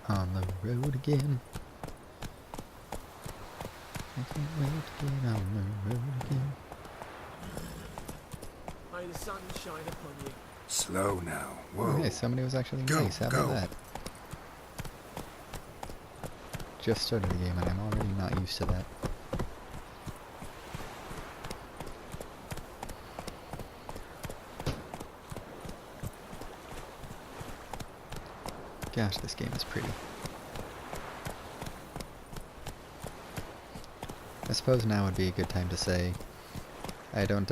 On the road again. I can't wait to get on the road again. May the sun shine upon you. Slow now. Oh, Whoa. hey, somebody was actually Go, nice. How about go. that? Just started the game and I'm already not used to that. Gosh, this game is pretty. I suppose now would be a good time to say, I don't,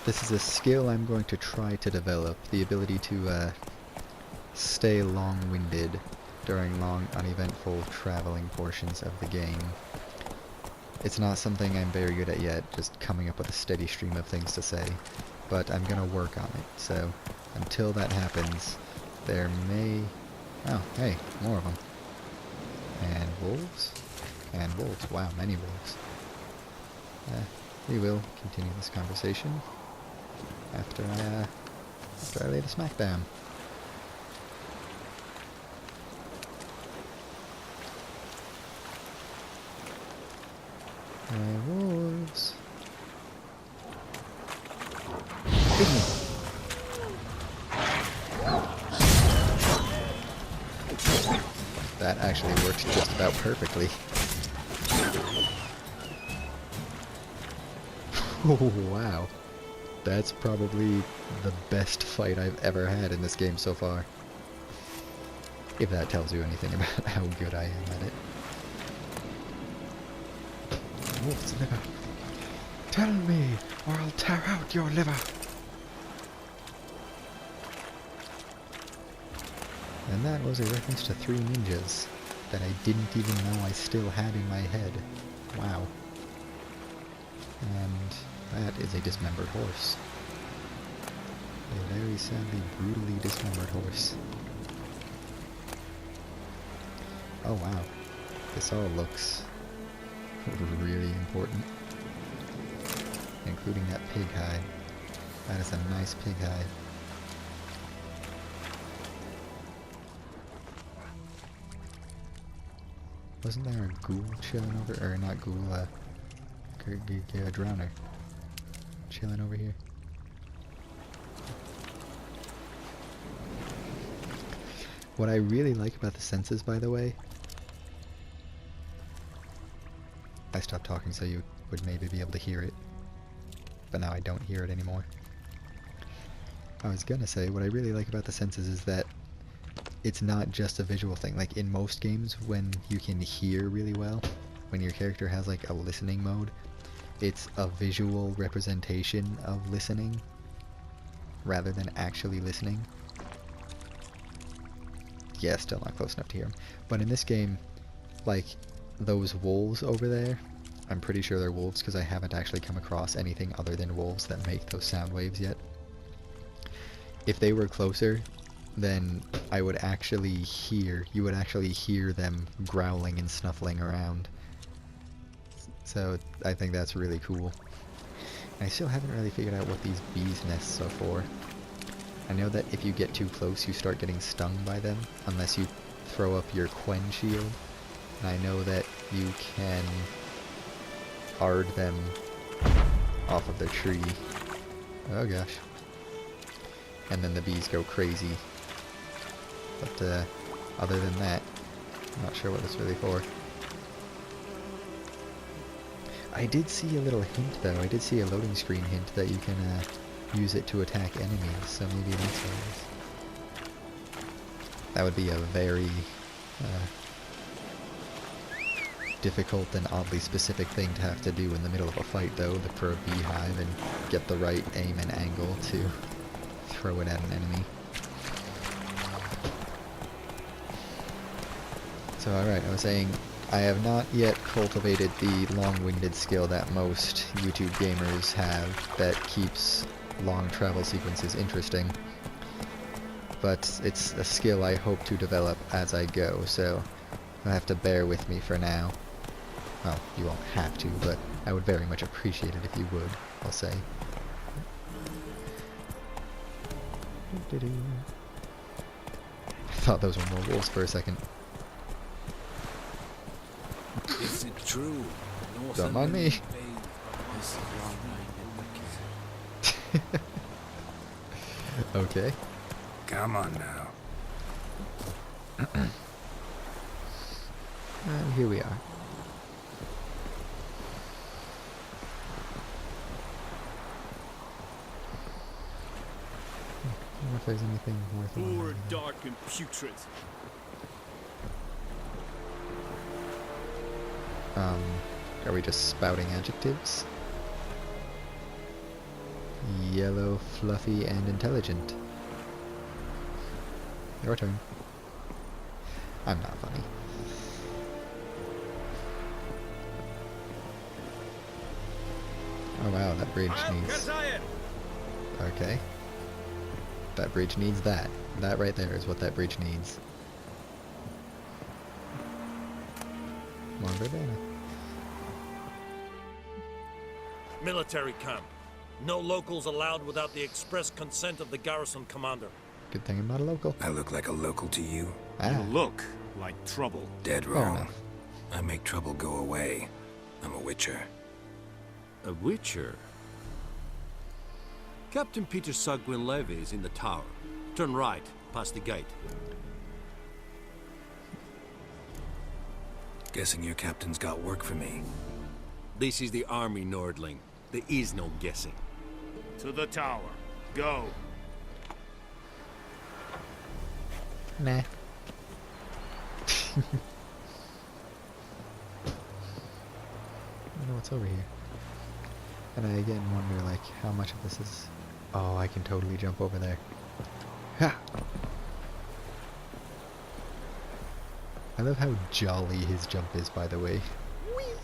this is a skill I'm going to try to develop, the ability to, stay long-winded during long, uneventful traveling portions of the game. It's not something I'm very good at yet, just coming up with a steady stream of things to say, but I'm gonna work on it, so until that happens, there may... Oh, hey, more of them. And wolves? And wolves. Wow, many wolves. We will continue this conversation after I lay the smack down. Wolves. Hit me. That actually worked just about perfectly. Oh, wow. That's probably the best fight I've ever had in this game so far. If that tells you anything about how good I am at it. Wolf's liver. Tell me, or I'll tear out your liver. And that was a reference to 3 ninjas that I didn't even know I still had in my head. Wow. And that is a dismembered horse. A very sadly, brutally dismembered horse. Oh wow. This all looks really important. Including that pig hide. That is a nice pig hide. Wasn't there a ghoul chilling over, or not ghoul, a drowner chilling over here? What I really like about the senses, by the way, I stopped talking so you would maybe be able to hear it, but now I don't hear it anymore. I was gonna say, what I really like about the senses is that it's not just a visual thing. Like in most games, when you can hear really well, when your character has like a listening mode, it's a visual representation of listening rather than actually listening. Yeah, still not close enough to hear them. But in this game, like those wolves over there, I'm pretty sure they're wolves because I haven't actually come across anything other than wolves that make those sound waves yet. If they were closer, then I would actually hear, you would actually hear them growling and snuffling around. So I think that's really cool. I still haven't really figured out what these bees' nests are for. I know that if you get too close you start getting stung by them, unless you throw up your Quen shield. And I know that you can ard them off of the tree. Oh gosh. And then the bees go crazy. But other than that, I'm not sure what it's really for. I did see a little hint though, I did see a loading screen hint that you can use it to attack enemies, so maybe that's what it is. That would be a very difficult and oddly specific thing to have to do in the middle of a fight though, look for a beehive and get the right aim and angle to throw it at an enemy. So alright, I was saying, I have not yet cultivated the long-winded skill that most YouTube gamers have that keeps long travel sequences interesting. But it's a skill I hope to develop as I go, so you'll have to bear with me for now. Well, you won't have to, but I would very much appreciate it if you would, I'll say. thought those were more wolves for a second. Is it true? Don't mind me. Okay. Come on now. And here we are. I wonder if there's anything worth Poor, dark, and putrid. Are we just spouting adjectives? Yellow, fluffy, and intelligent. Your turn. I'm not funny. Oh wow, that bridge needs... Okay. That bridge needs that. That right there is what that bridge needs. More verbena. Military camp. No locals allowed without the express consent of the garrison commander. Good thing I'm not a local. I look like a local to you? Ah, Look like trouble. Dead fair wrong. enough. I make trouble go away. I'm a witcher. A witcher? Captain Peter Sagwin Levy is in the tower. Turn right, past the gate. Guessing your captain's got work for me. This is the army, Nordling. There is no guessing. To the tower. Go. Nah. I know what's over here. And I again wonder, like, how much of this is... Oh, I can totally jump over there. Ha! I love how jolly his jump is, by the way. Whee!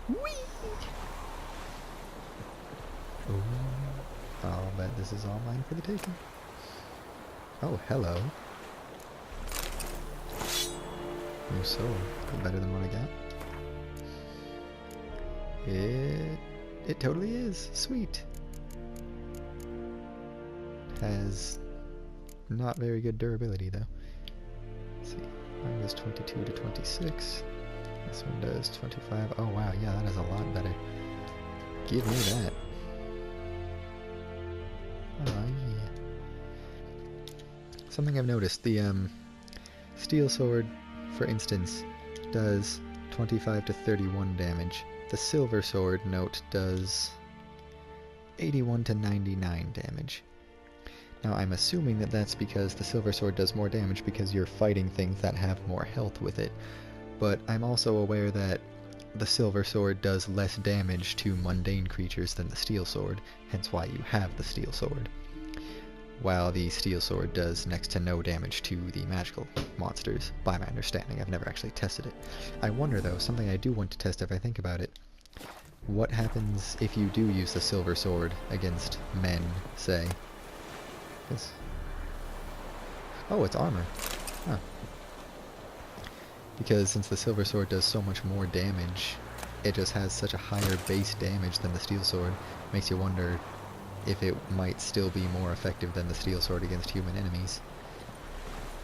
Whee! Ooh. I'll bet this is all mine for the taking. Oh, hello. New sword. Better than what I got. It totally is. Sweet. Has not very good durability though. Let's see. Mine does 22 to 26. This one does 25. Oh wow, yeah, that is a lot better. Give me that. Oh yeah. Something I've noticed, the steel sword, for instance, does 25 to 31 damage. The silver sword, note, does 81 to 99 damage. Now I'm assuming that that's because the silver sword does more damage because you're fighting things that have more health with it. But I'm also aware that the silver sword does less damage to mundane creatures than the steel sword, hence why you have the steel sword. While the steel sword does next to no damage to the magical monsters, by my understanding. I've never actually tested it. I wonder though, something I do want to test if I think about it. What happens if you do use the silver sword against men, say? Oh, it's armor. Huh. Because since the silver sword does so much more damage, it just has such a higher base damage than the steel sword. Makes you wonder if it might still be more effective than the steel sword against human enemies.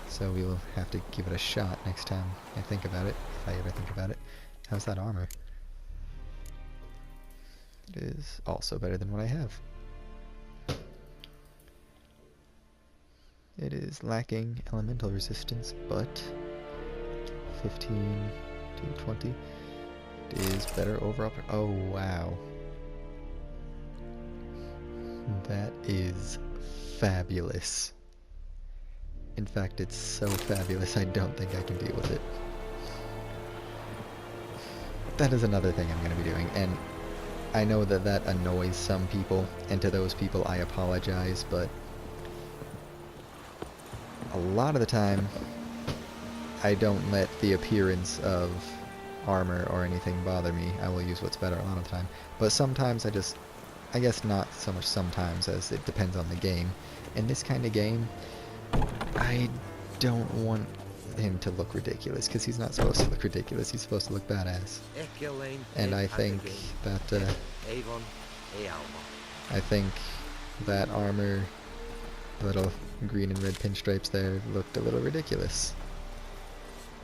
So we will have to give it a shot next time I think about it, if I ever think about it. How's that armor? It is also better than what I have. It is lacking elemental resistance, but 15 to 20. It is better overall. Oh wow. That is fabulous. In fact, it's so fabulous I don't think I can deal with it. That is another thing I'm going to be doing, and I know that that annoys some people, and to those people I apologize, but a lot of the time I don't let the appearance of armor or anything bother me. I will use what's better a lot of the time. But sometimes I guess not so much sometimes as it depends on the game. In this kind of game, I don't want him to look ridiculous, because he's not supposed to look ridiculous, he's supposed to look badass. And I think that, I think that armor The little green and red pinstripes there looked a little ridiculous.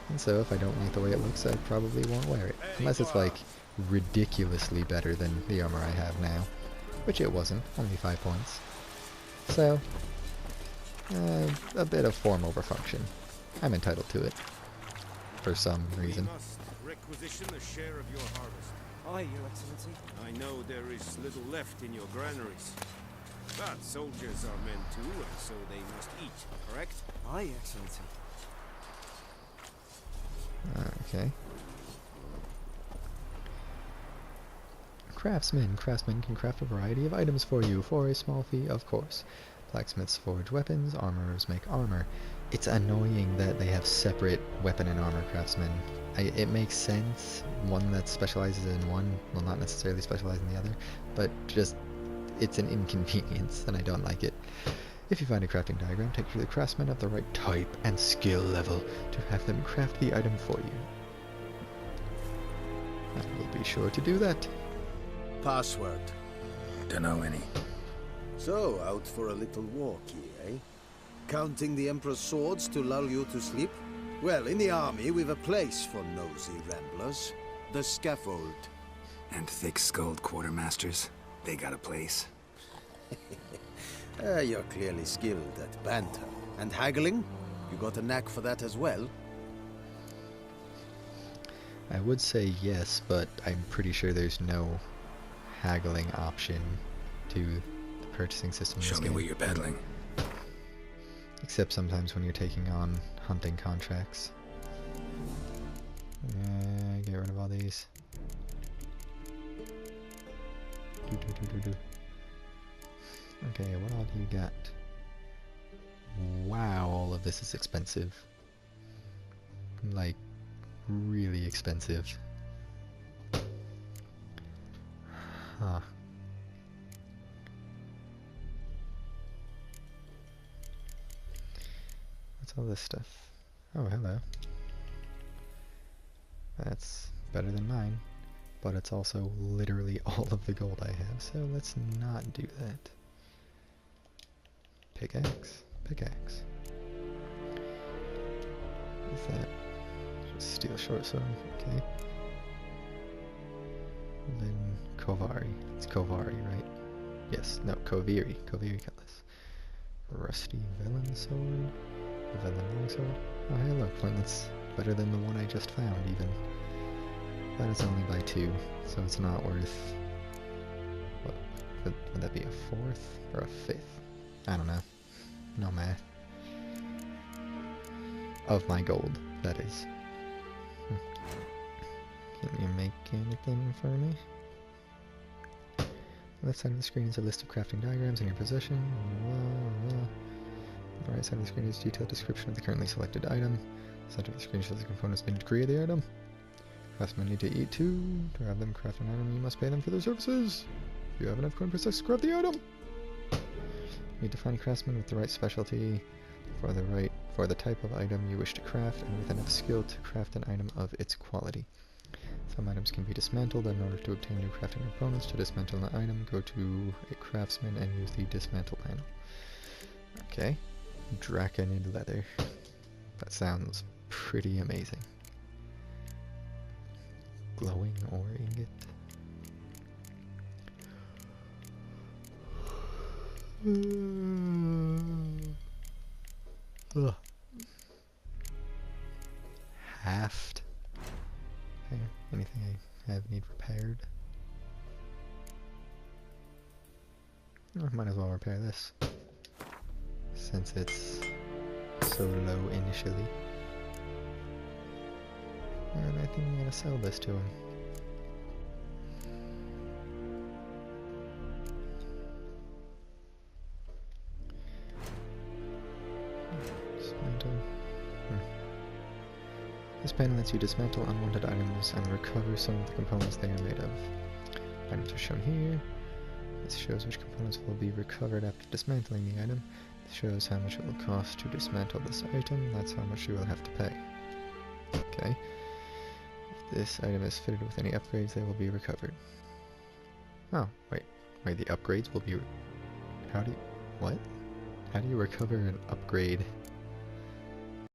And so if I don't like the way it looks, I probably won't wear it. Unless it's like ridiculously better than the armor I have now. Which it wasn't, only 5 points. So, a bit of form over function. I'm entitled to it. For some reason. We must requisition a share of your harvest. Aye, Your Excellency. I know there is little left in your granaries. But soldiers are men too, and so they must eat, correct? Aye, Your Excellency. Okay. Craftsmen. Craftsmen can craft a variety of items for you for a small fee, of course. Blacksmiths forge weapons, armorers make armor. It's annoying that they have separate weapon and armor craftsmen. It makes sense, one that specializes in one will not necessarily specialize in the other, but just, it's an inconvenience and I don't like it. If you find a crafting diagram, take it to the craftsman of the right type and skill level to have them craft the item for you. I will be sure to do that. Password. Dunno any. So, out for a little walk here, eh? Counting the Emperor's swords to lull you to sleep? Well, in the army, we've a place for nosy ramblers. The scaffold. And thick-skulled quartermasters. They got a place. You're clearly skilled at banter. And haggling? You got a knack for that as well? I would say yes, but I'm pretty sure there's no haggling option to the purchasing system in this Show me game. what you're peddling. Except sometimes when you're taking on hunting contracts. Get rid of all these. Okay, what all do you got? Wow, all of this is expensive. Like, really expensive. Huh. What's all this stuff? Oh, hello. That's better than mine. But it's also literally all of the gold I have, so let's not do that. Pickaxe? Pickaxe. What's that? Just steel short sword, okay. And then Kovari. It's Kovari, right? Yes, no, Koviri. Koviri cutlass. Rusty Velen sword. Velen longsword. Oh hey look, that's better than the one I just found even. That is only by 2, so it's not worth... What, would that be a 4th or a 5th? I don't know. No math. Of my gold, that is. Can you make anything for me? Left side of the screen is a list of crafting diagrams in your possession. The right side of the screen is a detailed description of the currently selected item. The center of the screen shows the components needed to create the item. Craftsmen need to eat too. To have them craft an item, you must pay them for their services. If you have enough coin process, craft the item. You need to find a craftsman with the right specialty for the type of item you wish to craft, and with enough skill to craft an item of its quality. Some items can be dismantled. In order to obtain new crafting components to dismantle an item, go to a craftsman and use the dismantle panel. Okay. Draconid leather. That sounds pretty amazing. Glowing ore ingot. Ugh. Haft. Okay, anything I have need repaired? I might as well repair this, since it's so low initially. And I think I'm gonna sell this to him. Dismantle. This panel lets you dismantle unwanted items and recover some of the components they are made of. Items are shown here. This shows which components will be recovered after dismantling the item. This shows how much it will cost to dismantle this item. That's how much you will have to pay. Okay. If this item is fitted with any upgrades, they will be recovered. Oh, wait. Wait, the upgrades will be... How do you... What? How do you recover and upgrade